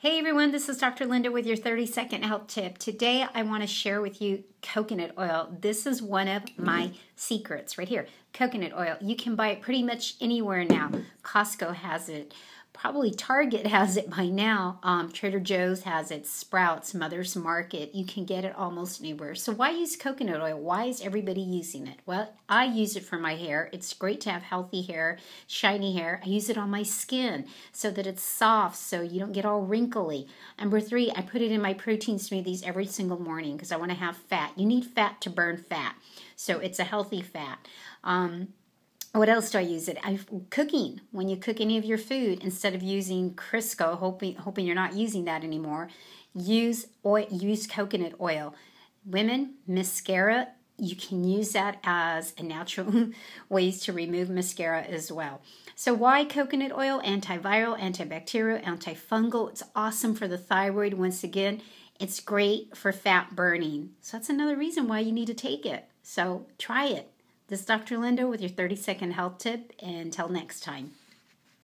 Hey everyone, this is Dr. Linda with your 30-second health tip. Today I want to share with you coconut oil. This is one of my secrets right here. Coconut oil. You can buy it pretty much anywhere now. Costco has it. Probably Target has it by now. Trader Joe's has it. Sprouts, Mother's Market. You can get it almost anywhere. So why use coconut oil? Why is everybody using it? Well, I use it for my hair. It's great to have healthy hair, shiny hair. I use it on my skin so that it's soft so you don't get all wrinkly. Number 3, I put it in my protein smoothies every single morning because I want to have fat. You need fat to burn fat. So it's a healthy fat. What else do I use it? Cooking. When you cook any of your food, instead of using Crisco, hoping you're not using that anymore, use coconut oil. Women, mascara, you can use that as a natural ways to remove mascara as well. So why coconut oil? Antiviral, antibacterial, antifungal. It's awesome for the thyroid. Once again, it's great for fat burning. So that's another reason why you need to take it. So try it. This is Dr. Linda with your 30-second health tip. Until next time.